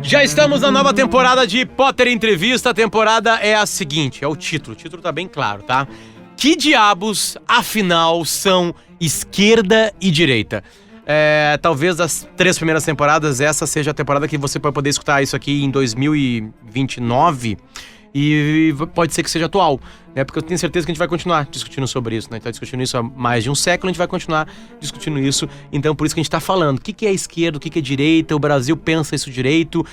Já estamos na nova temporada de Potter Entrevista. A temporada é a seguinte, é o título tá bem claro, tá? Que diabos, afinal, são esquerda e direita? Talvez das 3 primeiras temporadas, essa seja a temporada que você vai poder escutar isso aqui em 2029 e pode ser que seja atual, né? Porque eu tenho certeza que a gente vai continuar discutindo sobre isso, né? A gente tá discutindo isso há mais de um século, a gente vai continuar discutindo isso, então por isso que a gente tá falando. O que é esquerda, o que é direita, o Brasil pensa isso direito.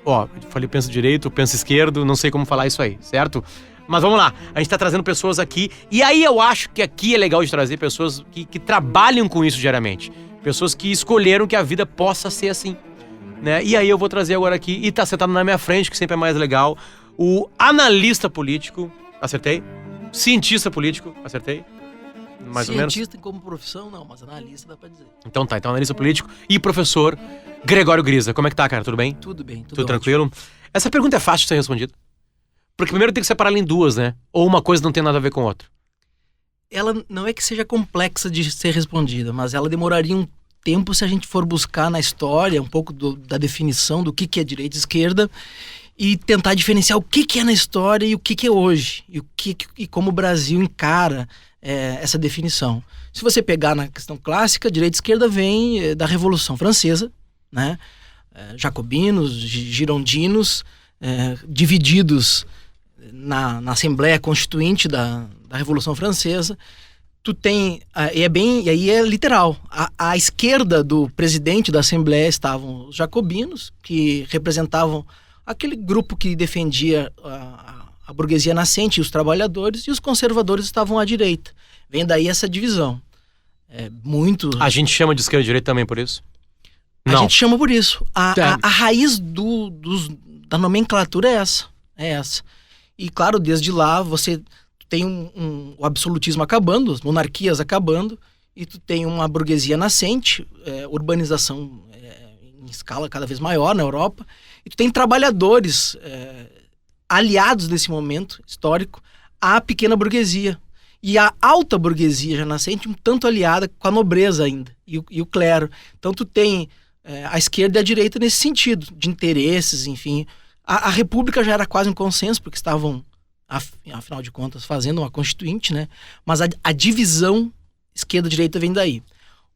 Eu falei pensa direito, pensa esquerdo, não sei como falar isso aí, certo? Mas vamos lá, a gente tá trazendo pessoas aqui, e aí eu acho que aqui é legal de trazer pessoas que trabalham com isso diariamente. Pessoas que escolheram que a vida possa ser assim, né? E aí eu vou trazer agora aqui, e tá sentado na minha frente, que sempre é mais legal, o analista político, acertei? Cientista político, acertei? Mais ou menos? Cientista como profissão, não, mas analista dá pra dizer. Então analista político e professor Gregório Grisa. Como é que tá, cara? Tudo bem? Tudo bem, tudo tranquilo? Essa pergunta é fácil de ser respondida. Porque primeiro tem que separar ela em duas, né? Ou uma coisa não tem nada a ver com a outra. Ela não é que seja complexa de ser respondida, mas ela demoraria um tempo se a gente for buscar na história um pouco da definição do que é direita e esquerda e tentar diferenciar o que é na história e o que é hoje. E como o Brasil encara essa definição. Se você pegar na questão clássica, direita e esquerda vem da Revolução Francesa, né? Jacobinos, girondinos, divididos na Assembleia Constituinte da Revolução Francesa. Tu tem, e aí é literal, à esquerda do presidente da Assembleia estavam os jacobinos, que representavam aquele grupo que defendia a burguesia nascente e os trabalhadores, e os conservadores estavam à direita. Vem daí essa divisão. A gente chama de esquerda e direita também por isso? A gente chama por isso. A raiz da nomenclatura é essa. E claro, desde lá você tem o absolutismo acabando, as monarquias acabando, e tu tem uma burguesia nascente, urbanização em escala cada vez maior na Europa, e tu tem trabalhadores aliados nesse momento histórico à pequena burguesia. E a alta burguesia já nascente um tanto aliada com a nobreza ainda, e o clero. Então tu tem a esquerda e a direita nesse sentido, de interesses, enfim. A República já era quase um consenso, porque estavam, afinal de contas, fazendo uma constituinte, né? Mas a divisão esquerda-direita vem daí.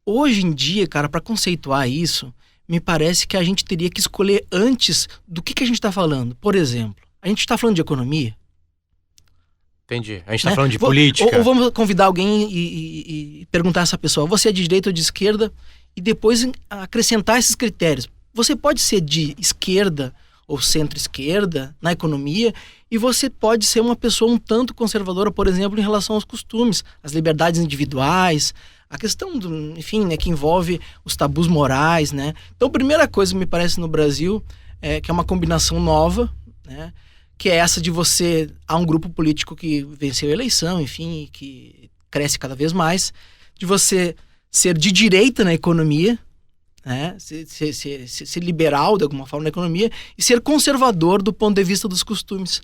Hoje em dia, cara, para conceituar isso, me parece que a gente teria que escolher antes do que a gente está falando. Por exemplo, a gente está falando de economia? Entendi. A gente está falando de política. Ou vamos convidar alguém e perguntar a essa pessoa, você é de direita ou de esquerda? E depois acrescentar esses critérios. Você pode ser de esquerda ou centro-esquerda na economia, e você pode ser uma pessoa um tanto conservadora, por exemplo, em relação aos costumes, às liberdades individuais, a questão, enfim, né, que envolve os tabus morais, né? Então, a primeira coisa que me parece no Brasil que é uma combinação nova, né? Que é essa de você... Há um grupo político que venceu a eleição, enfim, que cresce cada vez mais, de você ser de direita na economia, né? Ser liberal de alguma forma na economia e ser conservador do ponto de vista dos costumes.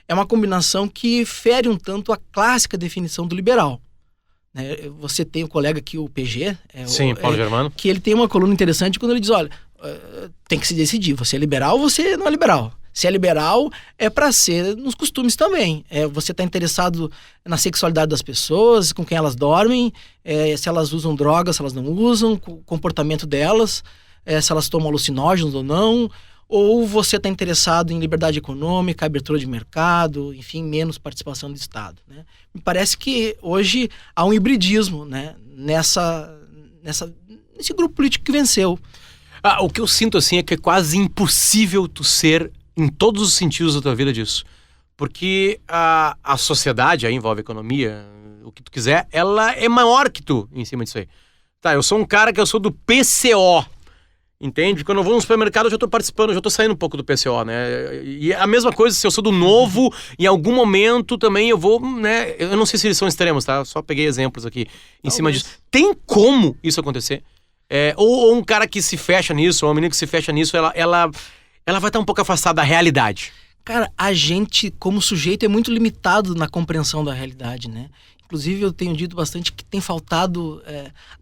É uma combinação que fere um tanto a clássica definição do liberal, né? Você tem o colega aqui, o PG, Sim, Paulo Germano, que ele tem uma coluna interessante quando ele diz, olha, tem que se decidir, você é liberal ou você não é liberal. Se é liberal, é para ser nos costumes também. Você está interessado na sexualidade das pessoas, com quem elas dormem, se elas usam drogas, se elas não usam, o comportamento delas, se elas tomam alucinógenos ou não. Ou você está interessado em liberdade econômica, abertura de mercado, enfim, menos participação do Estado, né? Me parece que hoje há um hibridismo, né, nesse grupo político que venceu. O que eu sinto assim é que é quase impossível tu ser em todos os sentidos da tua vida disso. Porque a sociedade, aí envolve a economia, o que tu quiser, ela é maior que tu em cima disso aí. Tá, eu sou um cara que eu sou do PCO, entende? Quando eu vou no supermercado eu já tô participando, eu já tô saindo um pouco do PCO, né? E a mesma coisa, se eu sou do Novo, em algum momento também eu vou, né? Eu não sei se eles são extremos, tá? Só peguei exemplos aqui em cima disso. Tem como isso acontecer? Ou um cara que se fecha nisso, ou uma menina que se fecha nisso, ela vai estar um pouco afastada da realidade. Cara, a gente, como sujeito, é muito limitado na compreensão da realidade, né? Inclusive, eu tenho dito bastante que tem faltado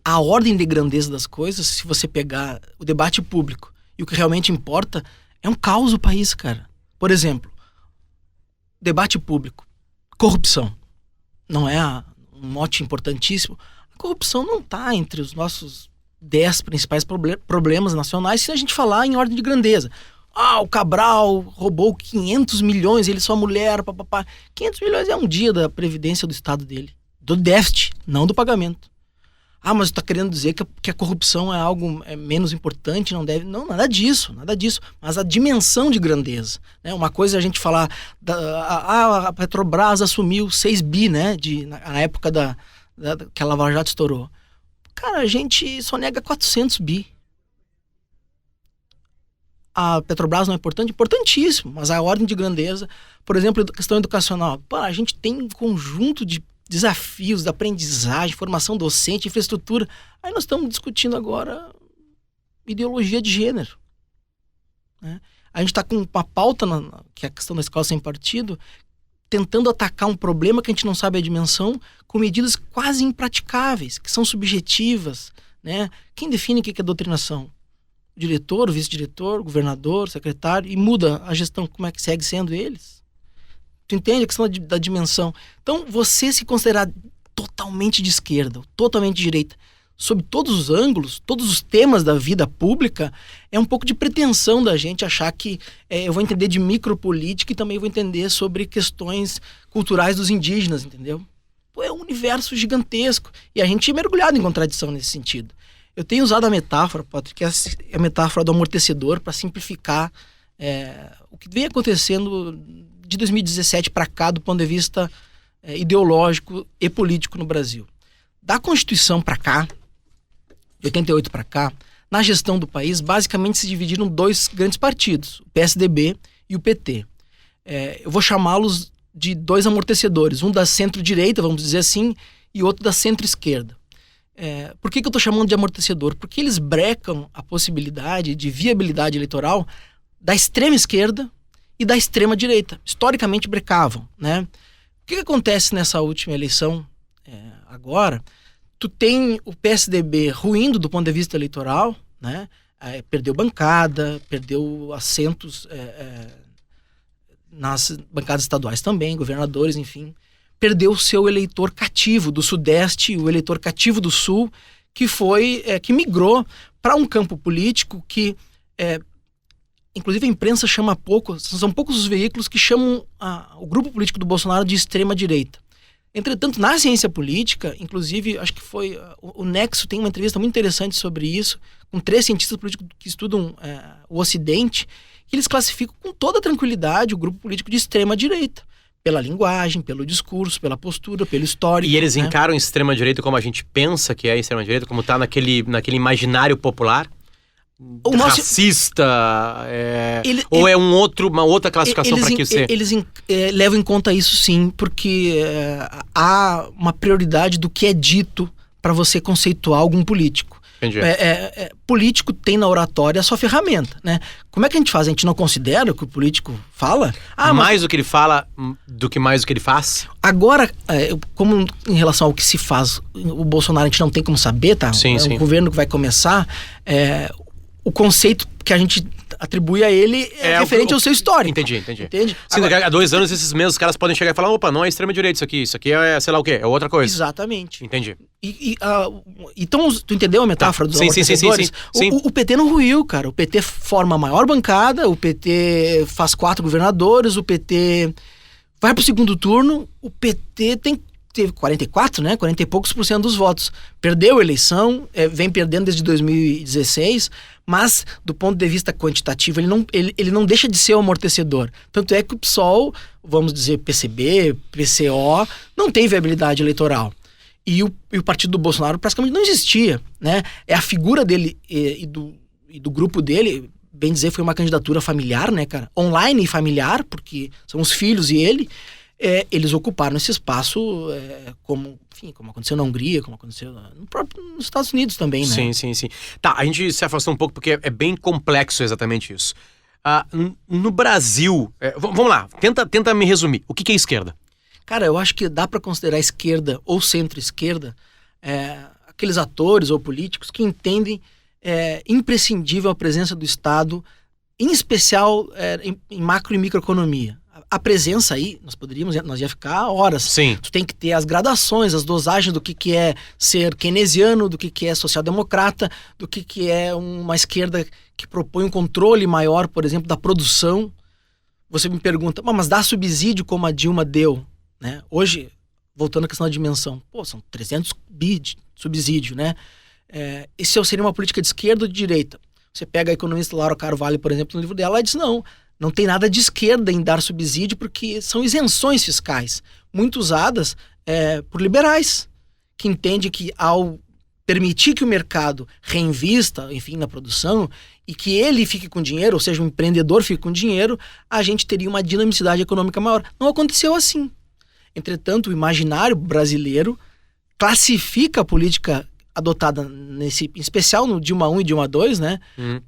a ordem de grandeza das coisas, se você pegar o debate público e o que realmente importa, é um caos o país, cara. Por exemplo, debate público, corrupção. Não é um mote importantíssimo? A corrupção não está entre os nossos 10 principais problemas nacionais se a gente falar em ordem de grandeza. O Cabral roubou 500 milhões, ele só mulher, papapá. 500 milhões é um dia da previdência do Estado dele. Do déficit, não do pagamento. Mas tu tá querendo dizer que a corrupção é algo menos importante, não deve... Não, nada disso. Mas a dimensão de grandeza, né? Uma coisa é a gente falar... a Petrobras assumiu 6 bi, né? Na época que a Lava Jato estourou. Cara, a gente só nega 400 bi. A Petrobras não é importante? Importantíssimo. Mas a ordem de grandeza... Por exemplo, a questão educacional. A gente tem um conjunto de desafios da aprendizagem, formação docente, infraestrutura. Aí nós estamos discutindo agora ideologia de gênero, né? A gente está com uma pauta, que é a questão da escola sem partido, tentando atacar um problema que a gente não sabe a dimensão, com medidas quase impraticáveis, que são subjetivas, né? Quem define o que é doutrinação? O diretor, o vice-diretor, o governador, o secretário, e muda a gestão, como é que segue sendo eles? Tu entende a questão da dimensão? Então, você se considerar totalmente de esquerda, totalmente de direita, sob todos os ângulos, todos os temas da vida pública, é um pouco de pretensão da gente achar que eu vou entender de micropolítica e também vou entender sobre questões culturais dos indígenas, entendeu? É um universo gigantesco. E a gente é mergulhado em contradição nesse sentido. Eu tenho usado a metáfora, Patrick, que é a metáfora do amortecedor, para simplificar o que vem acontecendo de 2017 para cá, do ponto de vista ideológico e político no Brasil. Da Constituição para cá, de 88 para cá, na gestão do país, basicamente se dividiram 2 grandes partidos, o PSDB e o PT. Eu vou chamá-los de 2 amortecedores, um da centro-direita, vamos dizer assim, e outro da centro-esquerda. Por que eu estou chamando de amortecedor? Porque eles brecam a possibilidade de viabilidade eleitoral da extrema-esquerda e da extrema-direita. Historicamente brecavam, né? O que acontece nessa última eleição agora? Tu tem o PSDB ruindo do ponto de vista eleitoral, né? Perdeu bancada, perdeu assentos nas bancadas estaduais também, governadores, enfim. Perdeu o seu eleitor cativo do Sudeste, o eleitor cativo do Sul, que migrou para um campo político que... inclusive a imprensa chama pouco, são poucos os veículos que chamam o grupo político do Bolsonaro de extrema-direita. Entretanto, na ciência política, inclusive, acho que foi o Nexo tem uma entrevista muito interessante sobre isso, com 3 cientistas políticos que estudam o Ocidente, que eles classificam com toda tranquilidade o grupo político de extrema-direita, pela linguagem, pelo discurso, pela postura, pelo histórico. E eles encaram extrema-direita como a gente pensa que é extrema-direita, como está naquele imaginário popular? Racista, ou é uma outra classificação para que você... Eles levam em conta isso, sim, porque há uma prioridade do que é dito para você conceituar algum político. Entendi. Político tem na oratória a sua ferramenta, né? Como é que a gente faz? A gente não considera o que o político fala? Mais o que ele fala do que mais o que ele faz? Agora, como em relação ao que se faz, o Bolsonaro a gente não tem como saber, tá? Sim. O governo que vai começar... o conceito que a gente atribui a ele é referente ao seu histórico. Entendi. Entende? Sim, agora, há 2 anos esses mesmos caras podem chegar e falar, opa, não é extrema-direita isso aqui é sei lá o quê, é outra coisa. Exatamente. Entendi. Então, tu entendeu a metáfora dos amortecedores? Sim. O PT não ruiu, cara. O PT forma a maior bancada, o PT faz 4 governadores, o PT vai pro segundo turno, o PT teve 44, né? 40 e poucos % dos votos. Perdeu a eleição, vem perdendo desde 2016, mas do ponto de vista quantitativo, ele não deixa de ser um amortecedor. Tanto é que o PSOL, vamos dizer PCB, PCO, não tem viabilidade eleitoral. E o partido do Bolsonaro praticamente não existia, né? A figura dele e do grupo dele, bem dizer, foi uma candidatura familiar, né, cara? Online e familiar, porque são os filhos e ele... eles ocuparam esse espaço como aconteceu na Hungria, como aconteceu nos Estados Unidos também, né? Sim. Tá, a gente se afastou um pouco porque é bem complexo exatamente isso. No Brasil, vamos lá, tenta me resumir. O que é esquerda? Cara, eu acho que dá pra considerar esquerda ou centro-esquerda aqueles atores ou políticos que entendem é imprescindível a presença do Estado, em especial em macro e microeconomia. A presença aí, nós ia ficar horas. Sim. Tu tem que ter as gradações, as dosagens do que é ser keynesiano, do que é social-democrata, do que é uma esquerda que propõe um controle maior, por exemplo, da produção. Você me pergunta, mas dá subsídio como a Dilma deu, né? Hoje, voltando à questão da dimensão, são 300 bi de subsídio, né? Isso seria uma política de esquerda ou de direita? Você pega a economista Laura Carvalho, por exemplo, no livro dela, ela diz, não tem nada de esquerda em dar subsídio porque são isenções fiscais, muito usadas por liberais, que entendem que ao permitir que o mercado reinvista, enfim, na produção, e que ele fique com dinheiro, ou seja, o empreendedor fique com dinheiro, a gente teria uma dinamicidade econômica maior. Não aconteceu assim. Entretanto, o imaginário brasileiro classifica a política adotada em especial no Dilma 1 e Dilma 2, né,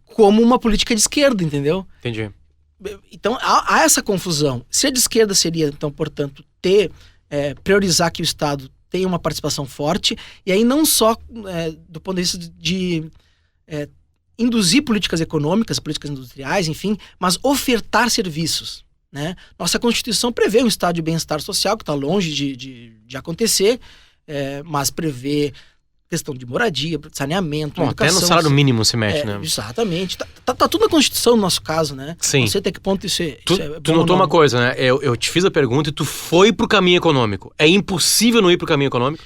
como uma política de esquerda, entendeu? Entendi. Então, há essa confusão. Ser de esquerda seria, então, portanto, priorizar que o Estado tenha uma participação forte, e aí não só do ponto de vista de induzir políticas econômicas, políticas industriais, enfim, mas ofertar serviços, né? Nossa Constituição prevê um estado de bem-estar social, que está longe de acontecer, mas prevê questão de moradia, saneamento, educação. Até no salário mínimo se mexe, né? Exatamente. Tá tudo na Constituição no nosso caso, né? Sim. Não sei até que ponto isso é bom. Tu notou uma coisa, né? Eu te fiz a pergunta e tu foi pro caminho econômico. É impossível não ir pro caminho econômico?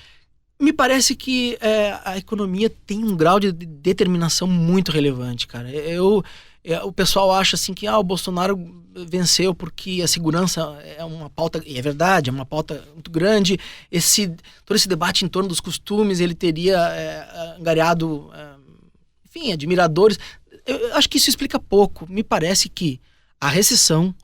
Me parece que a economia tem um grau de determinação muito relevante, cara. O pessoal acha assim que o Bolsonaro venceu porque a segurança é uma pauta, e é verdade, é uma pauta muito grande. Todo esse debate em torno dos costumes, ele teria angariado, enfim, admiradores. Eu acho que isso explica pouco. Me parece que a recessão,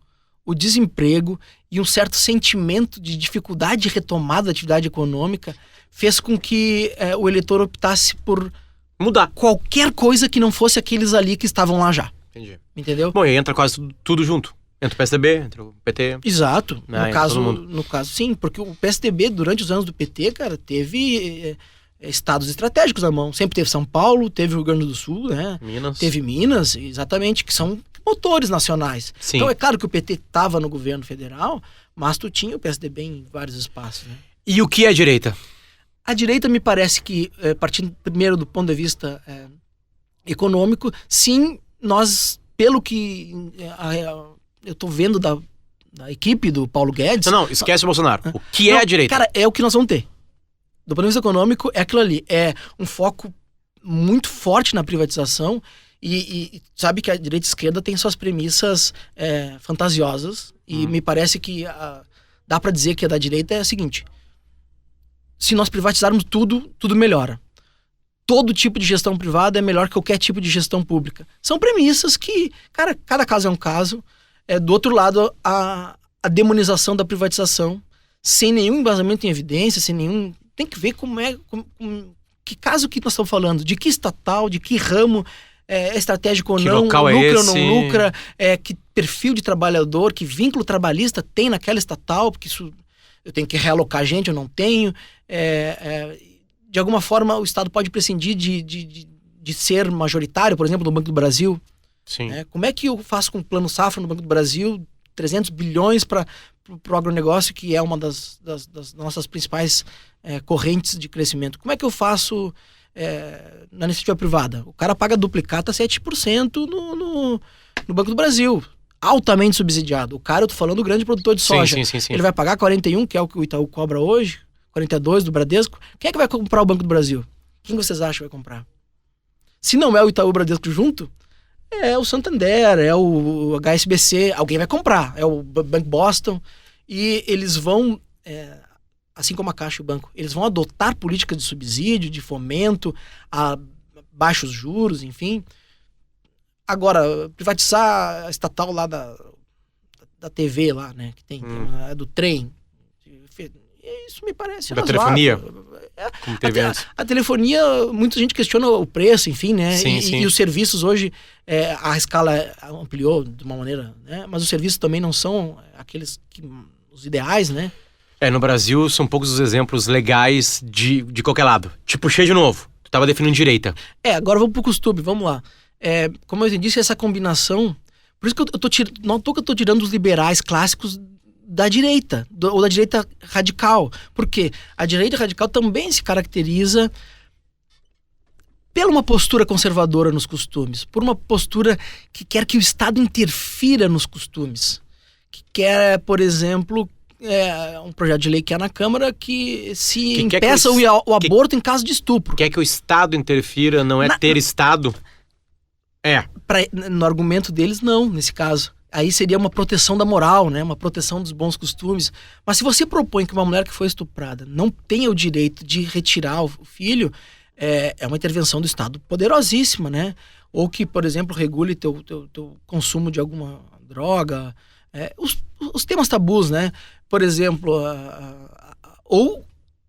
o desemprego e um certo sentimento de dificuldade de retomada da atividade econômica fez com que o eleitor optasse por mudar qualquer coisa que não fosse aqueles ali que estavam lá já. Entendi. Entendeu? Bom, e entra quase tudo junto. Entra o PSDB, entra o PT. Exato. No caso, sim, porque o PSDB, durante os anos do PT, cara, teve estados estratégicos na mão. Sempre teve São Paulo, teve o Rio Grande do Sul, né? Minas. Teve Minas, exatamente, que são motores nacionais. Sim. Então é claro que o PT estava no governo federal, mas tu tinha o PSDB em vários espaços, né? E o que é a direita? A direita me parece que, partindo primeiro do ponto de vista econômico, sim, nós, pelo que eu tô vendo da equipe do Paulo Guedes... Não, esquece o Bolsonaro. O que é a direita? Cara, é o que nós vamos ter. Do ponto de vista econômico, é aquilo ali. É um foco muito forte na privatização e sabe que a direita e a esquerda tem suas premissas fantasiosas e me parece que dá pra dizer que a da direita é a seguinte: se nós privatizarmos tudo melhora. Todo tipo de gestão privada é melhor que qualquer tipo de gestão pública. São premissas que, cara, cada caso é um caso. Do outro lado, a demonização da privatização, sem nenhum embasamento em evidência, sem nenhum... Tem que ver que caso que nós estamos falando, de que estatal, de que ramo é estratégico ou não, lucra ou não lucra, que perfil de trabalhador, que vínculo trabalhista tem naquela estatal, porque isso eu tenho que realocar gente, eu não tenho... de alguma forma o Estado pode prescindir de ser majoritário, por exemplo, no Banco do Brasil. Sim. Como é que eu faço com o Plano Safra no Banco do Brasil, 300 bilhões para o agronegócio, que é uma das nossas principais correntes de crescimento? Como é que eu faço na iniciativa privada? O cara paga duplicata 7% no Banco do Brasil, altamente subsidiado. O cara, eu tô falando do grande produtor de soja. Sim. Ele vai pagar 41, que é o que o Itaú cobra hoje, 42 do Bradesco. Quem é que vai comprar o Banco do Brasil? Quem vocês acham que vai comprar? Se não é o Itaú e o Bradesco junto, é o Santander, é o HSBC, alguém vai comprar, é o Banco Boston, e eles vão, assim como a Caixa e o banco, eles vão adotar políticas de subsídio, de fomento, a baixos juros, enfim. Agora, privatizar a estatal lá da TV lá, né, que tem do trem, isso me parece da razoável. Telefonia? Como teve antes. A telefonia, muita gente questiona o preço, enfim, né? Sim. E os serviços hoje, a escala ampliou de uma maneira, né? Mas os serviços também não são os ideais, né? No Brasil são poucos os exemplos legais de qualquer lado. Tipo, cheio de novo. Tu tava definindo direita. Agora vamos pro costume, vamos lá. Como eu disse, essa combinação... Por isso que não tô que eu tô tirando os liberais clássicos da direita, ou da direita radical. Por quê? A direita radical também se caracteriza por uma postura conservadora nos costumes, por uma postura que quer que o Estado interfira nos costumes, que quer, por exemplo, um projeto de lei que há na Câmara que se impeça o aborto em caso de estupro. Quer que o Estado interfira, não é ter Estado? No argumento deles, não, nesse caso. Aí seria uma proteção da moral, né? Uma proteção dos bons costumes. Mas se você propõe que uma mulher que foi estuprada não tenha o direito de retirar o filho, é uma intervenção do Estado poderosíssima, né? Ou que, por exemplo, regule teu consumo de alguma droga. Os temas tabus, né? Por exemplo, ou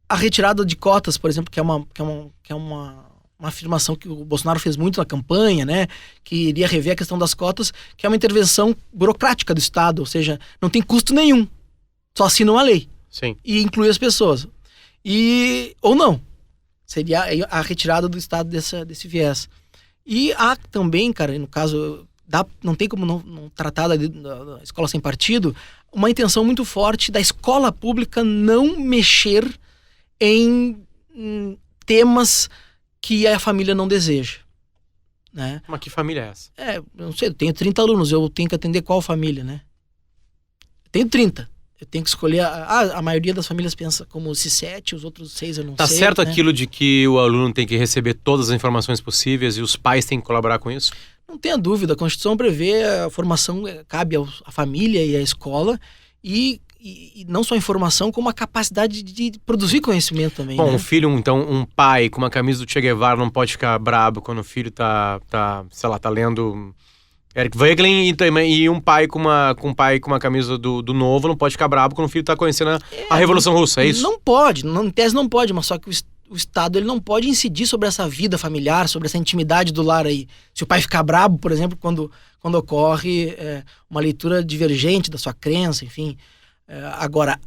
a retirada de cotas, por exemplo, que é uma afirmação que o Bolsonaro fez muito na campanha, né? Que iria rever a questão das cotas, que é uma intervenção burocrática do Estado, ou seja, não tem custo nenhum. Só assinam uma lei. Sim. E inclui as pessoas. Ou não. Seria a retirada do Estado desse viés. E há também, cara, no caso, não tem como não tratar da escola sem partido, uma intenção muito forte da escola pública não mexer em temas que a família não deseja, né? Mas que família é essa? Eu não sei, eu tenho 30 alunos, eu tenho que atender qual família, né? Eu tenho 30. Eu tenho que escolher... A maioria das famílias pensa como se 7, os outros 6 eu não sei. Tá certo, né? aquilo de que o aluno tem que receber todas as informações possíveis e os pais têm que colaborar com isso? Não tenha dúvida, a Constituição prevê a formação, cabe à família e à escola, e não só a informação, como a capacidade de produzir conhecimento também. Bom, né? um filho, então, um pai com uma camisa do Che Guevara não pode ficar brabo quando o filho tá lendo Eric Voegelin, e um pai com uma camisa do Novo não pode ficar brabo quando o filho tá conhecendo a Revolução Russa, é isso? Não pode, em tese não pode, mas só que o Estado ele não pode incidir sobre essa vida familiar, sobre essa intimidade do lar aí. Se o pai ficar brabo, por exemplo, quando ocorre uma leitura divergente da sua crença, enfim... Agora,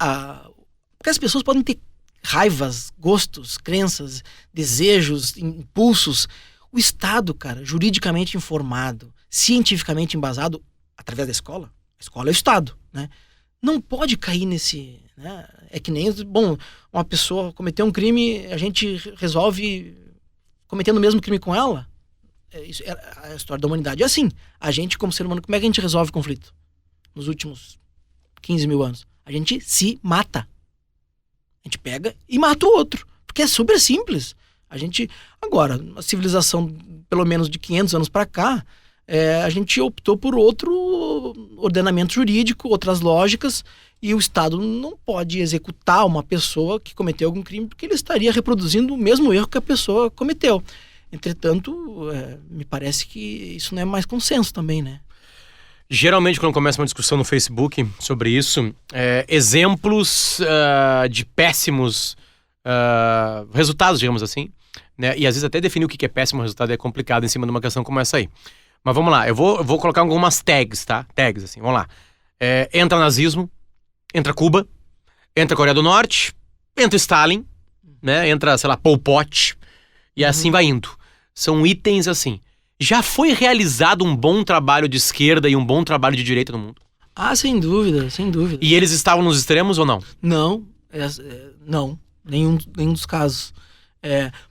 porque as pessoas podem ter raivas, gostos, crenças, desejos, impulsos. O Estado, cara, juridicamente informado, cientificamente embasado, através da escola, a escola é o Estado, né? Não pode cair nesse... né? É que nem, uma pessoa cometeu um crime, a gente resolve cometendo o mesmo crime com ela. Isso é a história da humanidade. É assim, a gente, como ser humano, como é que a gente resolve conflito? Nos últimos 15 mil anos. A gente se mata. A gente pega e mata o outro. Porque é super simples. Agora, a civilização, pelo menos de 500 anos para cá, a gente optou por outro ordenamento jurídico, outras lógicas, e o Estado não pode executar uma pessoa que cometeu algum crime, porque ele estaria reproduzindo o mesmo erro que a pessoa cometeu. Entretanto, me parece que isso não é mais consenso também, né? Geralmente, quando começa uma discussão no Facebook sobre isso, exemplos de péssimos resultados, digamos assim, né? E às vezes até definir o que é péssimo resultado é complicado em cima de uma questão como essa aí. Mas vamos lá, eu vou colocar algumas tags, tá? Tags, assim, vamos lá. Entra nazismo, entra Cuba, entra Coreia do Norte, entra Stalin, né? Entra, sei lá, Pol Pot, e assim vai indo. São itens assim. Já foi realizado um bom trabalho de esquerda e um bom trabalho de direita no mundo? Sem dúvida, sem dúvida. E eles estavam nos extremos ou não? Não, não, nenhum dos casos.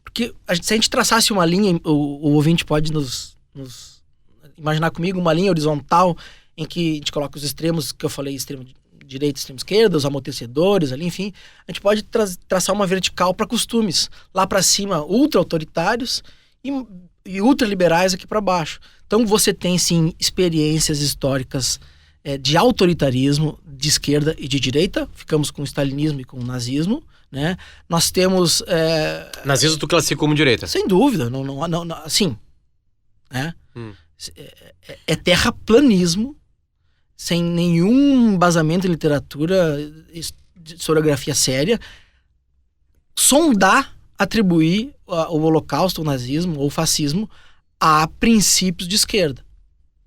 Porque se a gente traçasse uma linha, o ouvinte pode nos imaginar comigo uma linha horizontal em que a gente coloca os extremos, que eu falei, extremo direita, extremo esquerda, os amortecedores ali, enfim. A gente pode traçar uma vertical para costumes. Lá para cima, ultra-autoritários e ultraliberais aqui para baixo. Então você tem, sim, experiências históricas de autoritarismo de esquerda e de direita. Ficamos com o stalinismo e com o nazismo, né? Nós temos... Nazismo tu classifica como direita? Sem dúvida. Não, assim, né? É terraplanismo, sem nenhum embasamento em literatura, historiografia séria. Atribuir o Holocausto, o nazismo ou o fascismo a princípios de esquerda,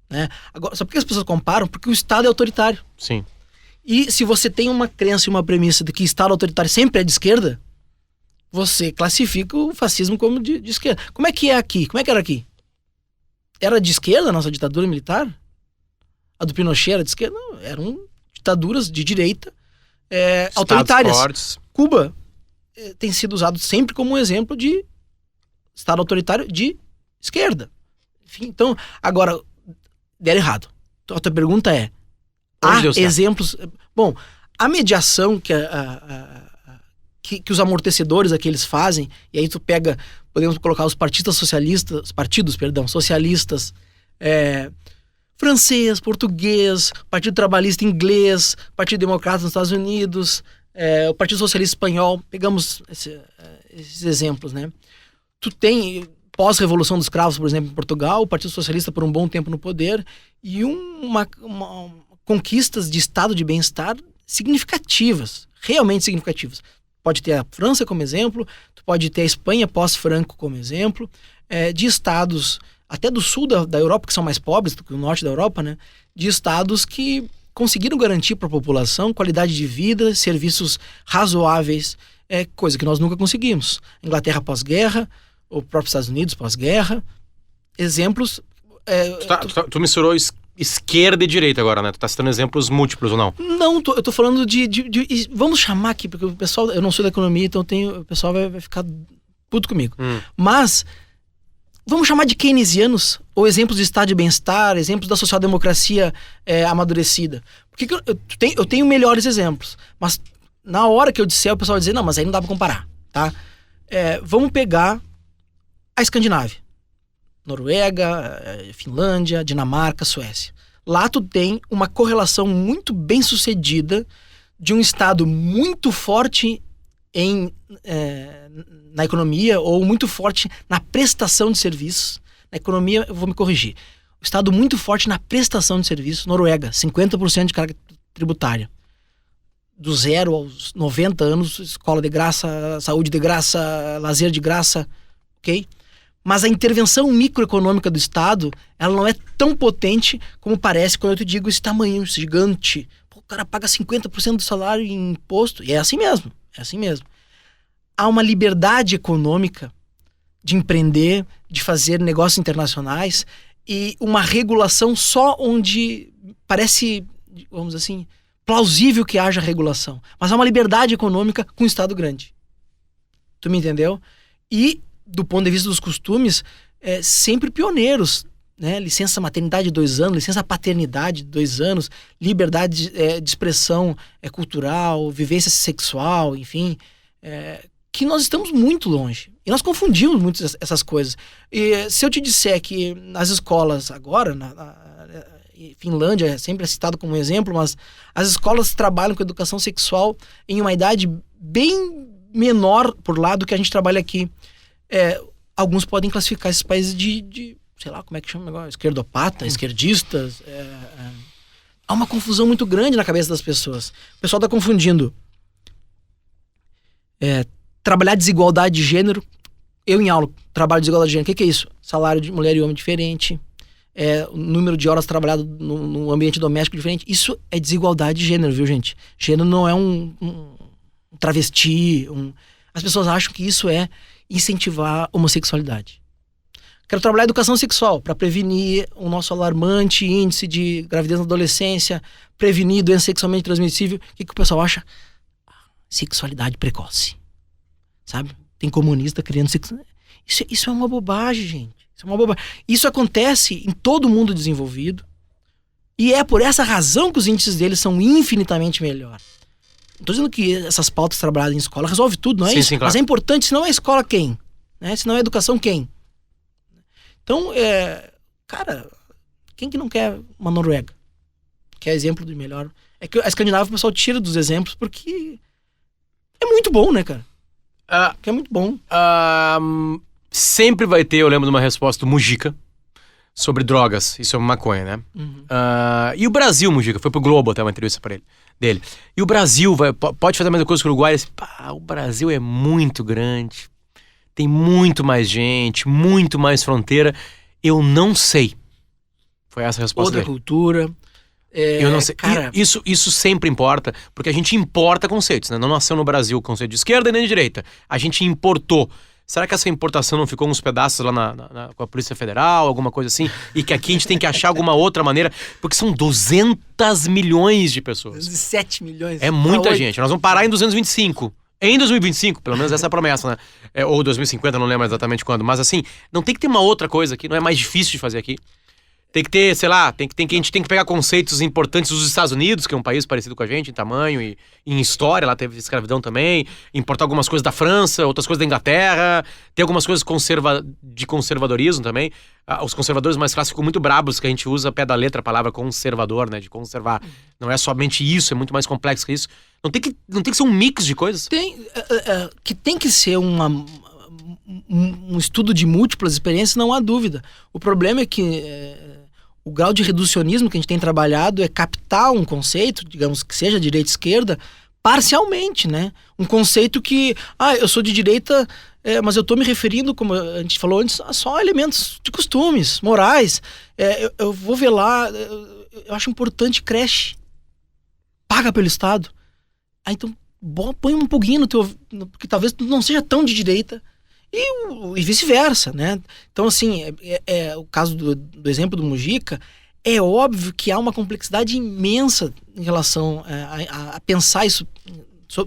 né? Agora, só porque as pessoas comparam? Porque o Estado é autoritário. Sim. E se você tem uma crença e uma premissa de que Estado autoritário sempre é de esquerda, você classifica o fascismo como de esquerda. Como é que é aqui? Como é que era aqui? Era de esquerda a nossa ditadura militar? A do Pinochet era de esquerda? Não, eram ditaduras de direita autoritárias. Fortes. Cuba tem sido usado sempre como um exemplo de Estado autoritário de esquerda. Enfim, então, agora, deram errado. A tua pergunta é, há exemplos... Bom, a mediação que os amortecedores aqui eles fazem, e aí tu pega, podemos colocar os partidos socialistas, francês, português, Partido Trabalhista inglês, Partido Democrata nos Estados Unidos, o Partido Socialista espanhol, pegamos esses exemplos, né? Tu tem, pós-Revolução dos Cravos, por exemplo, em Portugal, o Partido Socialista por um bom tempo no poder, e conquistas de estado de bem-estar significativas, realmente significativas. Pode ter a França como exemplo, tu pode ter a Espanha pós-Franco como exemplo, de estados, até do sul da Europa, que são mais pobres do que o norte da Europa, né? De estados que conseguiram garantir para a população qualidade de vida, serviços razoáveis, coisa que nós nunca conseguimos. Inglaterra pós-guerra, o próprio Estados Unidos pós-guerra, exemplos... Tu misturou esquerda e direita agora, né? Tu tá citando exemplos múltiplos ou não? Não, eu tô falando de vamos chamar aqui, porque o pessoal, eu não sou da economia, então o pessoal vai ficar puto comigo. Mas vamos chamar de keynesianos, ou exemplos de estado de bem-estar, exemplos da social-democracia amadurecida. Porque eu tenho melhores exemplos, mas na hora que eu disser, o pessoal vai dizer, não, mas aí não dá pra comparar, tá? Vamos pegar a Escandinávia. Noruega, Finlândia, Dinamarca, Suécia. Lá tu tem uma correlação muito bem sucedida de um estado muito forte na economia, ou muito forte na prestação de serviços. Na economia, eu vou me corrigir. O estado muito forte na prestação de serviços. Noruega, 50% de carga tributária. Do 0 aos 90 anos, escola de graça, saúde de graça, lazer de graça, ok? Mas a intervenção microeconômica do Estado, ela não é tão potente como parece quando eu te digo esse tamanho gigante. Pô, o cara paga 50% do salário em imposto. E é assim mesmo. Há uma liberdade econômica de empreender, de fazer negócios internacionais e uma regulação só onde parece, vamos dizer assim, plausível que haja regulação. Mas há uma liberdade econômica com um Estado grande. Tu me entendeu? E do ponto de vista dos costumes, sempre pioneiros, né? Licença maternidade de 2 anos, licença paternidade de 2 anos, liberdade de expressão cultural, vivência sexual, enfim, que nós estamos muito longe. E nós confundimos muito essas coisas. E se eu te disser que nas escolas agora, Finlândia é sempre citado como um exemplo, mas as escolas trabalham com educação sexual em uma idade bem menor por lá do que a gente trabalha aqui. Alguns podem classificar esses países de sei lá, como é que chama o negócio? Esquerdopata, esquerdistas. Há uma confusão muito grande na cabeça das pessoas. O pessoal está confundindo trabalhar desigualdade de gênero. Eu em aula trabalho desigualdade de gênero. O que é isso? Salário de mulher e homem diferente, o número de horas trabalhado no ambiente doméstico diferente. Isso é desigualdade de gênero, viu, gente? Gênero não é um travesti. As pessoas acham que isso é incentivar a homossexualidade. Quero trabalhar educação sexual para prevenir o nosso alarmante índice de gravidez na adolescência, prevenir doença sexualmente transmissível. O que o pessoal acha? Sexualidade precoce. Sabe? Tem comunista criando sexualidade. Isso é uma bobagem, gente. Isso é uma bobagem. Isso acontece em todo mundo desenvolvido e é por essa razão que os índices deles são infinitamente melhores. Não tô dizendo que essas pautas trabalhadas em escola resolve tudo, não é isso? Sim, claro. Mas é importante, se não é escola, quem? Né? Se não é educação, quem? Então, cara, quem que não quer uma Noruega? Que é exemplo do melhor. É que a Escandinávia o pessoal tira dos exemplos porque é muito bom, né, cara? Que é muito bom. Sempre vai ter, eu lembro de uma resposta do Mujica sobre drogas e sobre maconha, né? E o Brasil, Mujica, foi pro Globo até uma entrevista pra dele. E o Brasil pode fazer a mesma coisa que o Uruguai. O Brasil é muito grande, tem muito mais gente, muito mais fronteira. Eu não sei. Foi essa a resposta outra dele. Cultura. Eu não sei. Cara, Isso sempre importa, porque a gente importa conceitos, né? Não nasceu no Brasil o conceito de esquerda e nem de direita. A gente importou. Será que essa importação não ficou uns pedaços lá com a Polícia Federal, alguma coisa assim? E que aqui a gente tem que achar alguma outra maneira? Porque são 200 milhões de pessoas. 17 milhões. É muita gente. Nós vamos parar em 225. Em 2025, pelo menos essa é a promessa, né? Ou 2050, não lembro exatamente quando. Mas assim, não tem que ter uma outra coisa aqui, não é mais difícil de fazer aqui. Tem que ter, sei lá, a gente tem que pegar conceitos importantes dos Estados Unidos, que é um país parecido com a gente em tamanho e em história, lá teve escravidão também, importar algumas coisas da França, outras coisas da Inglaterra, tem algumas coisas de conservadorismo também. Os conservadores mais clássicos ficam muito brabos, que a gente usa a pé da letra a palavra conservador, né, de conservar. Não é somente isso, é muito mais complexo que isso. Não tem que ser um mix de coisas? Tem que ser um estudo de múltiplas experiências, não há dúvida. O problema é que o grau de reducionismo que a gente tem trabalhado é captar um conceito, digamos que seja direita e esquerda, parcialmente, né? Um conceito que, eu sou de direita, mas eu tô me referindo, como a gente falou antes, a só elementos de costumes, morais. Eu vou ver lá, eu acho importante creche. Paga pelo Estado. Então, põe um pouquinho no teu... Porque talvez não seja tão de direita, e vice-versa, né? Então, assim, o caso do exemplo do Mujica, é óbvio que há uma complexidade imensa em relação a pensar isso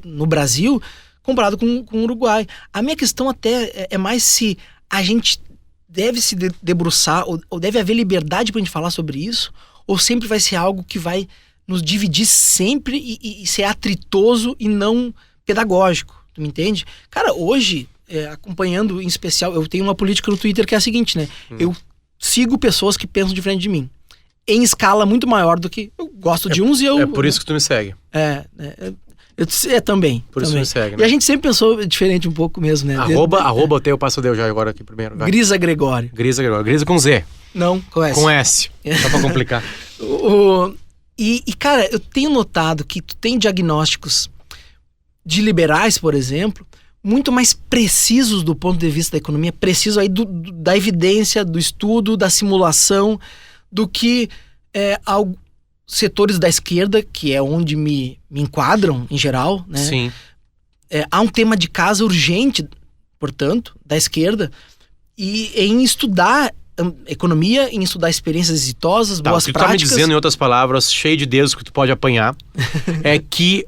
no Brasil comparado com o Uruguai. A minha questão até é mais se a gente deve se debruçar ou deve haver liberdade para a gente falar sobre isso, ou sempre vai ser algo que vai nos dividir sempre e ser atritoso e não pedagógico, tu me entende? Cara, hoje... acompanhando em especial, eu tenho uma política no Twitter que é a seguinte, né? Eu sigo pessoas que pensam diferente de mim, em escala muito maior do que eu gosto de uns e eu... É por isso que tu me segue. Também. Por isso também. me segue, né? E a gente sempre pensou diferente um pouco mesmo, né? Arroba eu passo Deu já agora aqui primeiro. Vai. Grisa Gregório. Grisa com Z. Não, com S. Com S. Só pra complicar. Cara, eu tenho notado que tu tem diagnósticos de liberais, por exemplo, muito mais precisos do ponto de vista da economia, preciso aí da evidência, do estudo, da simulação, do que setores da esquerda, que é onde me enquadram em geral, né? Sim. Há um tema de casa urgente, portanto, da esquerda, e em estudar economia, em estudar experiências exitosas, boas práticas. O que tu tá me dizendo, em outras palavras, cheio de dedos que tu pode apanhar, é que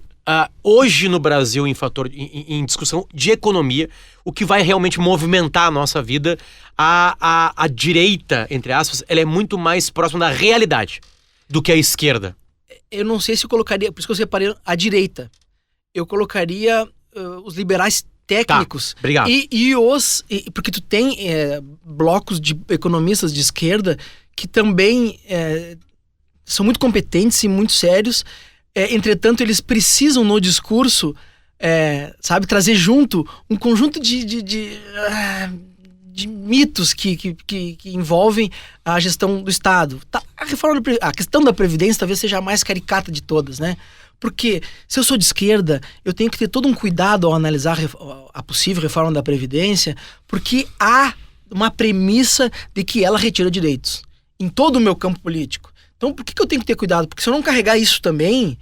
hoje no Brasil, em discussão de economia, o que vai realmente movimentar a nossa vida, a direita, entre aspas, ela é muito mais próxima da realidade do que a esquerda. Eu não sei se eu colocaria, por isso que eu separei a direita. Eu colocaria os liberais técnicos. Tá, obrigado. Porque tu tem blocos de economistas de esquerda que também são muito competentes e muito sérios. Entretanto, eles precisam no discurso, trazer junto um conjunto de mitos que envolvem a gestão do Estado. A questão da Previdência talvez seja a mais caricata de todas, né? Porque se eu sou de esquerda, eu tenho que ter todo um cuidado ao analisar a possível reforma da Previdência, porque há uma premissa de que ela retira direitos em todo o meu campo político. Então, por que eu tenho que ter cuidado? Porque se eu não carregar isso também,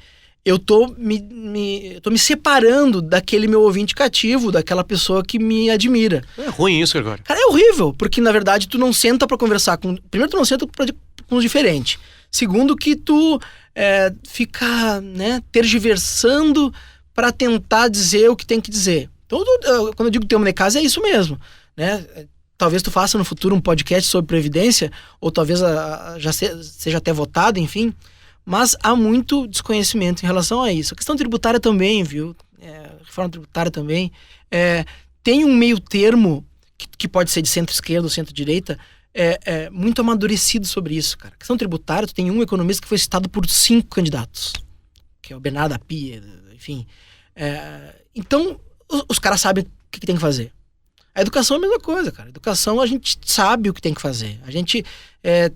eu tô me separando daquele meu ouvinte cativo, daquela pessoa que me admira. É ruim isso, Gregório. Cara, é horrível, porque na verdade tu não senta pra conversar com... Primeiro, tu não senta com os diferentes. Segundo, que tu fica, né, tergiversando pra tentar dizer o que tem que dizer. Então, quando eu digo tema de casa, é isso mesmo, né? Talvez tu faça no futuro um podcast sobre Previdência, ou talvez já seja até votado, enfim. Mas há muito desconhecimento em relação a isso. A questão tributária também, viu? Reforma tributária também. Tem um meio termo, que pode ser de centro-esquerda ou centro-direita, muito amadurecido sobre isso, cara. A questão tributária, tu tem um economista que foi citado por 5 candidatos, que é o Bernardo Apia, enfim. Então, os caras sabem o que tem que fazer. A educação é a mesma coisa, cara. A educação, a gente sabe o que tem que fazer. A gente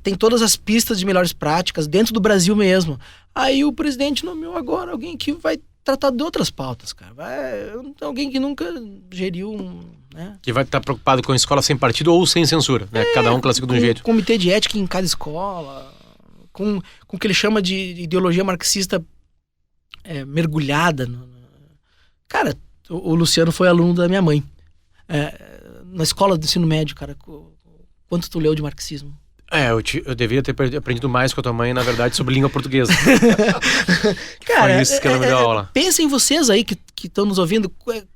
tem todas as pistas de melhores práticas dentro do Brasil mesmo. Aí o presidente nomeou agora alguém que vai tratar de outras pautas, cara. Alguém que nunca geriu né? Que vai estar preocupado com escola sem partido ou sem censura, né? Cada um classifica de um jeito. Comitê de ética em cada escola. com o que ele chama de ideologia marxista mergulhada. Cara, o Luciano foi aluno da minha mãe. Na escola do ensino médio, cara, quanto tu leu de marxismo? Eu devia ter aprendido mais com a tua mãe, na verdade, sobre língua portuguesa. Cara, foi isso que ela me deu aula. Pensem vocês aí que estão nos ouvindo,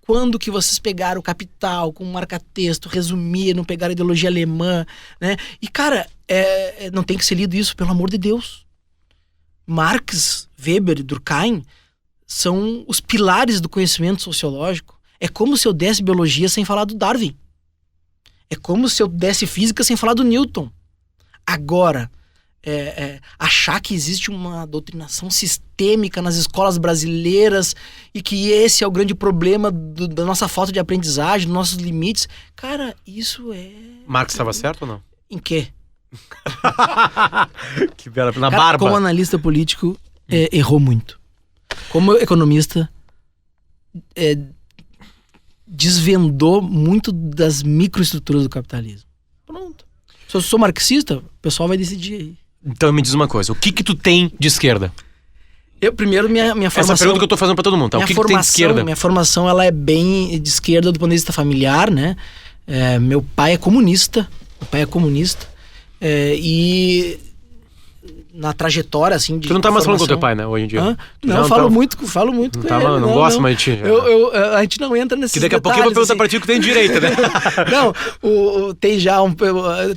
quando que vocês pegaram o Capital com marca-texto, resumiram, pegaram a ideologia alemã, né? E, cara, não tem que ser lido isso, pelo amor de Deus. Marx, Weber e Durkheim são os pilares do conhecimento sociológico. É como se eu desse biologia sem falar do Darwin. É como se eu desse física sem falar do Newton. Agora, achar que existe uma doutrinação sistêmica nas escolas brasileiras e que esse é o grande problema da nossa falta de aprendizagem, dos nossos limites, cara, isso Marx estava certo ou não? Em quê? Que bela... Na cara, barba. Como analista político, errou muito. Como economista, desvendou muito das microestruturas do capitalismo. Pronto. Se eu sou marxista, o pessoal vai decidir aí. Então me diz uma coisa, o que tu tem de esquerda? Primeiro, minha formação... Essa pergunta que eu tô fazendo pra todo mundo, tá? O que tu tem de esquerda? Minha formação, ela é bem de esquerda do ponto de vista familiar, né? Meu pai é comunista. E na trajetória, assim, de tu não tá mais falando com o teu formação... pai, né, hoje em dia? Não, eu falo muito com não ele. Tá, não gosto mais de ti. A gente não entra nesses que daqui a pouco eu vou perguntar pra ti que tem direito, né? Não,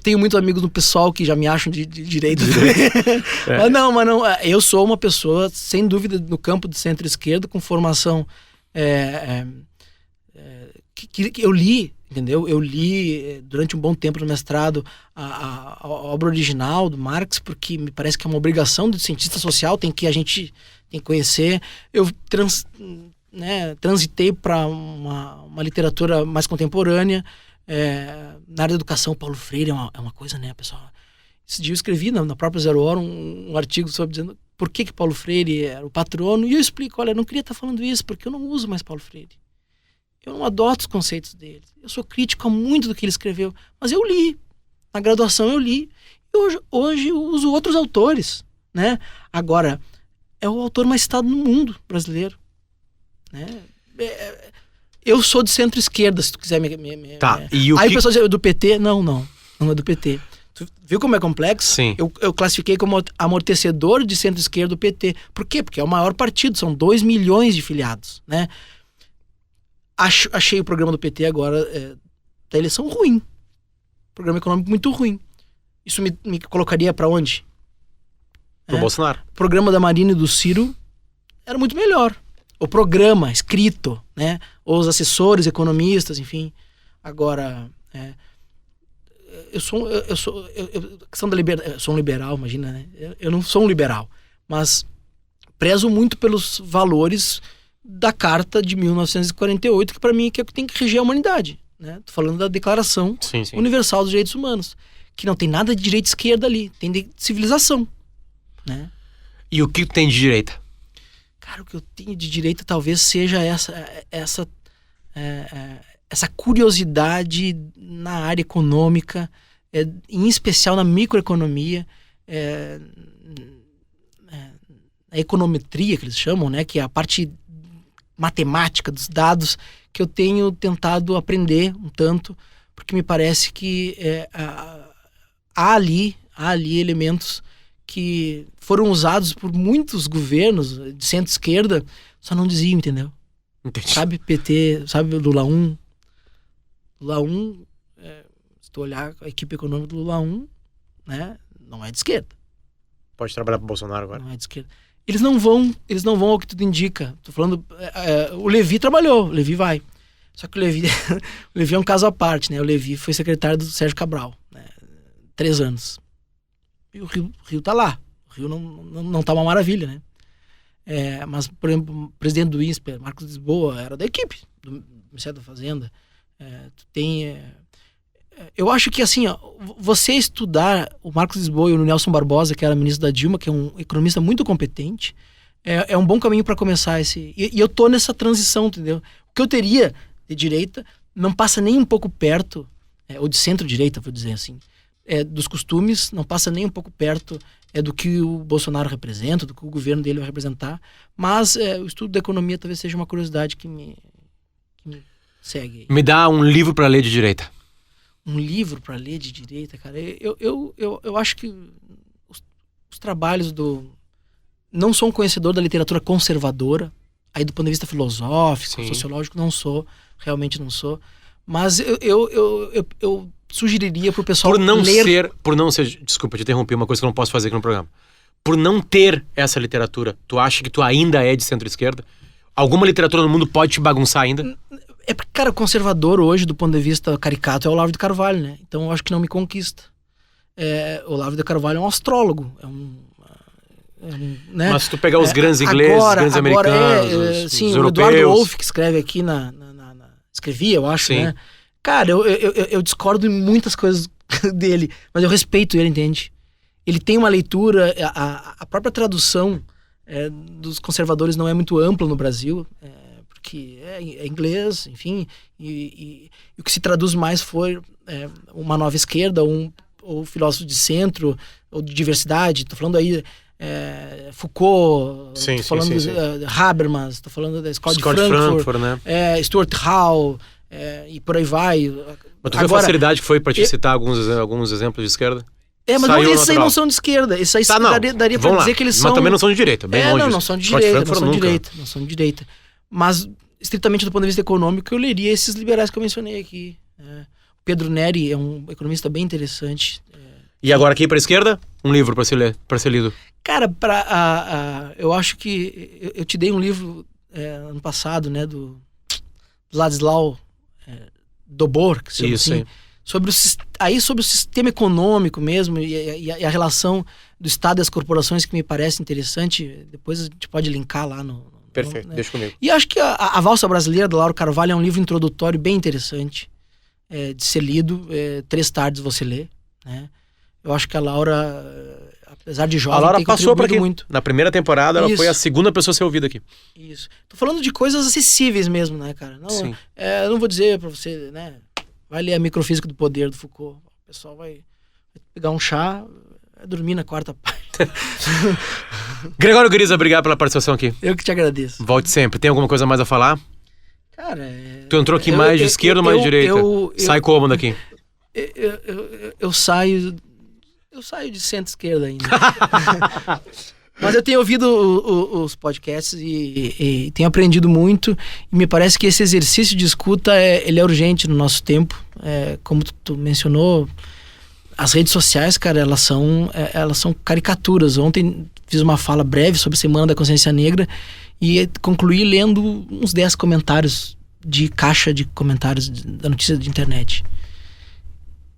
tenho muitos amigos no pessoal que já me acham de direita. Mas não, eu sou uma pessoa, sem dúvida, no campo de centro-esquerda, com formação que eu li, entendeu? Eu li durante um bom tempo no mestrado a obra original do Marx, porque me parece que é uma obrigação do cientista social, a gente tem que conhecer. Eu transitei para uma literatura mais contemporânea. Na área da educação, Paulo Freire é uma coisa, né, pessoal? Esse dia eu escrevi na própria Zero Hora um artigo sobre dizendo por que Paulo Freire era o patrono, e eu explico, olha, eu não queria estar falando isso, porque eu não uso mais Paulo Freire. Eu não adoto os conceitos dele. Eu sou crítico a muito do que ele escreveu. Mas eu li. Na graduação eu li. E hoje eu uso outros autores, né? Agora, é o autor mais citado no mundo brasileiro, né? Eu sou de centro-esquerda, se tu quiser Tá. Aí o pessoal diz, do PT? Não é do PT. Tu viu como é complexo? Sim. Eu classifiquei como amortecedor de centro-esquerda do PT. Por quê? Porque é o maior partido, são 2 milhões de filiados, né? Achei o programa do PT agora da eleição ruim. Programa econômico muito ruim. Isso me colocaria pra onde? Pro Bolsonaro. O programa da Marina e do Ciro era muito melhor. O programa escrito, né? Os assessores, economistas, enfim. Agora, eu sou um liberal, imagina, né? Eu não sou um liberal, mas prezo muito pelos valores da Carta de 1948, que para mim é o que tem que reger a humanidade, né? Tô falando da Declaração Universal dos Direitos Humanos, que não tem nada de direita e esquerda ali, tem de civilização, né? E o que tem de direita? Cara, o que eu tenho de direita talvez seja essa curiosidade na área econômica, em especial na microeconomia, a econometria que eles chamam, né? Que é a parte matemática dos dados, que eu tenho tentado aprender um tanto, porque me parece que há ali elementos que foram usados por muitos governos de centro-esquerda, só não diziam, entendeu? Entendi. Sabe PT, sabe Lula 1? Lula 1, se tu olhar a equipe econômica do Lula 1, né, não é de esquerda. Pode trabalhar pro Bolsonaro agora. Não é de esquerda. Eles não vão ao que tudo indica. Tô falando, o Levi trabalhou, o Levi vai. Só que o Levi é um caso à parte, né? O Levi foi secretário do Sérgio Cabral, né? 3 anos. E o Rio tá lá. O Rio não tá uma maravilha, né? Mas, por exemplo, o presidente do INSPER, Marcos Lisboa, era da equipe do Ministério da Fazenda. Eu acho que, assim, ó, você estudar o Marcos Lisboa e o Nelson Barbosa, que era ministro da Dilma, que é um economista muito competente, é um bom caminho para começar esse... E eu tô nessa transição, entendeu? O que eu teria de direita não passa nem um pouco perto, ou de centro-direita, vou dizer assim, dos costumes, não passa nem um pouco perto do que o Bolsonaro representa, do que o governo dele vai representar, mas o estudo da economia talvez seja uma curiosidade que me segue. Me dá um livro para ler de direita. Um livro para ler de direita, cara? Eu acho que os trabalhos não sou um conhecedor da literatura conservadora, aí do ponto de vista filosófico, sociológico, realmente não sou, mas eu sugeriria pro pessoal por não ser, desculpa te interromper, uma coisa que eu não posso fazer aqui no programa, por não ter essa literatura, tu acha que tu ainda é de centro-esquerda? Alguma literatura no mundo pode te bagunçar ainda? É porque, cara, conservador hoje, do ponto de vista caricato, é o Olavo de Carvalho, né? Então eu acho que não me conquista. O Olavo de Carvalho é um astrólogo, né? Mas se tu pegar os grandes ingleses, os grandes americanos, os europeus... O Eduardo Wolff, que escreve aqui escrevia, eu acho, né? Cara, eu discordo em muitas coisas dele, mas eu respeito ele, entende? Ele tem uma leitura, a própria tradução dos conservadores não é muito ampla no Brasil, porque é inglês, enfim, e o que se traduz mais foi uma nova esquerda, ou filósofo de centro, ou de diversidade. Tô falando aí Foucault, tô falando Habermas, tô falando da escola de Frankfurt, né? Stuart Hall, e por aí vai. Mas tu viu a facilidade que foi para te citar alguns exemplos de esquerda? Mas esses aí não são de esquerda. Esses aí daria pra dizer que eles são... Mas também não são de direita, bem longe. Não são de direita. Mas, estritamente do ponto de vista econômico, eu leria esses liberais que eu mencionei aqui. O Pedro Neri é um economista bem interessante. E agora aqui pra esquerda, um livro pra ser lido. Cara, eu acho que... Eu te dei um livro ano passado, né, do Ladislau Dobor, que se chama assim, sobre o sistema econômico mesmo e a relação do Estado e das corporações, que me parece interessante. Depois a gente pode linkar lá no... Perfeito, deixa comigo. E acho que a Valsa Brasileira, da Laura Carvalho, é um livro introdutório bem interessante de ser lido. 3 tardes você lê, né? Eu acho que a Laura, apesar de jovem, a Laura passou por aqui muito. Na primeira temporada, ela foi a segunda pessoa a ser ouvida aqui. Isso. Tô falando de coisas acessíveis mesmo, né, cara? Eu não vou dizer pra você, né? Vai ler a Microfísica do Poder, do Foucault. O pessoal vai pegar um chá, vai dormir na 4ª página. Gregório Grizza, obrigado pela participação aqui. Eu que te agradeço. Volte sempre. Tem alguma coisa mais a falar? Cara, tu entrou aqui mais de esquerda ou mais de direita? Sai como daqui? Eu saio de centro-esquerda ainda. Mas eu tenho ouvido os podcasts e tenho aprendido muito. E me parece que esse exercício de escuta ele é urgente no nosso tempo. Como tu mencionou, as redes sociais, cara, elas são caricaturas. Ontem fiz uma fala breve sobre a Semana da Consciência Negra e concluí lendo uns 10 comentários de caixa de comentários da notícia de internet.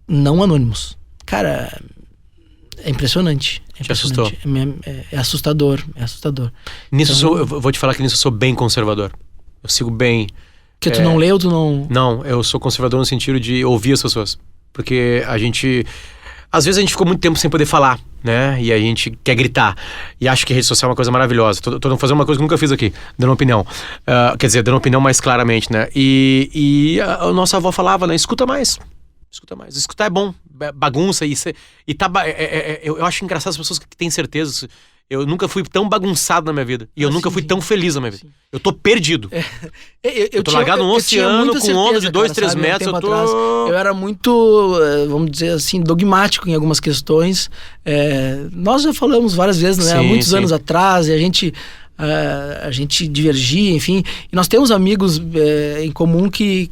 Não anônimos. Cara, é impressionante. Te assustou? É assustador. Nisso então, eu vou te falar que nisso eu sou bem conservador. Eu sigo bem... Porque tu não lê ou tu não... Não, eu sou conservador no sentido de ouvir as pessoas. Porque às vezes a gente ficou muito tempo sem poder falar, né? E a gente quer gritar. E acho que a rede social é uma coisa maravilhosa. Tô fazendo uma coisa que eu nunca fiz aqui, dando opinião. Quer dizer, dando opinião mais claramente, né? E a nossa avó falava, né? Escuta mais. Escutar é bom. Bagunça eu acho engraçado as pessoas que têm certeza. Eu nunca fui tão bagunçado na minha vida. E eu nunca fui tão feliz na minha vida. Eu tô perdido. Eu tô largado num oceano com onda de 2, 3 metros. Eu era muito, vamos dizer assim, dogmático em algumas questões. Nós já falamos várias vezes, né? Há muitos anos atrás, e a gente divergia, enfim. E nós temos amigos em comum que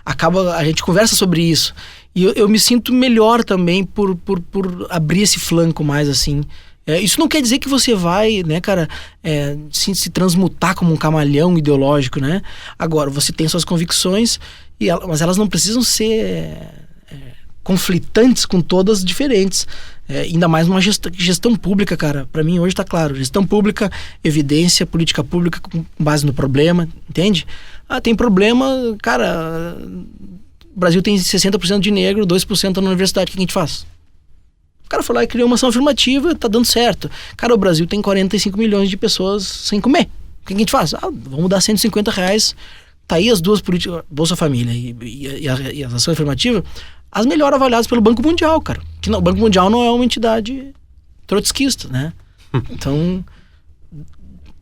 a gente conversa sobre isso. E eu me sinto melhor também por abrir esse flanco mais, assim. Isso não quer dizer que você vai, né, cara, se transmutar como um camaleão ideológico, né? Agora, você tem suas convicções, mas elas não precisam ser conflitantes com todas diferentes. Ainda mais numa gestão pública, cara. Pra mim hoje tá claro. Gestão pública, evidência, política pública com base no problema, entende? Tem problema, cara... O Brasil tem 60% de negro, 2% na universidade. O que a gente faz? O cara foi lá e criou uma ação afirmativa, tá dando certo. Cara, o Brasil tem 45 milhões de pessoas sem comer. O que a gente faz? Vamos dar R$150. Tá aí as duas políticas, Bolsa Família e a ação afirmativa. as melhor avaliadas pelo Banco Mundial, cara. Que o Banco Mundial não é uma entidade trotskista, né? Então,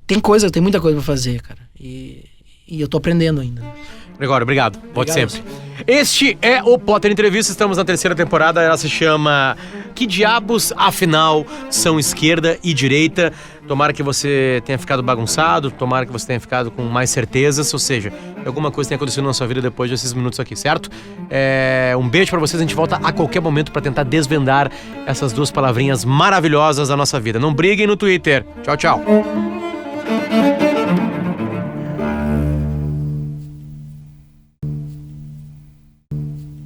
tem muita coisa pra fazer, cara. E eu tô aprendendo ainda. Gregório, obrigado. Volte sempre. Este é o Potter Entrevista, estamos na 3ª temporada, ela se chama Que Diabos, Afinal, São Esquerda e Direita? Tomara que você tenha ficado bagunçado, tomara que você tenha ficado com mais certezas, ou seja, alguma coisa tenha acontecido na sua vida depois desses minutos aqui, certo? Um beijo pra vocês, a gente volta a qualquer momento pra tentar desvendar essas 2 palavrinhas maravilhosas da nossa vida. Não briguem no Twitter. Tchau, tchau.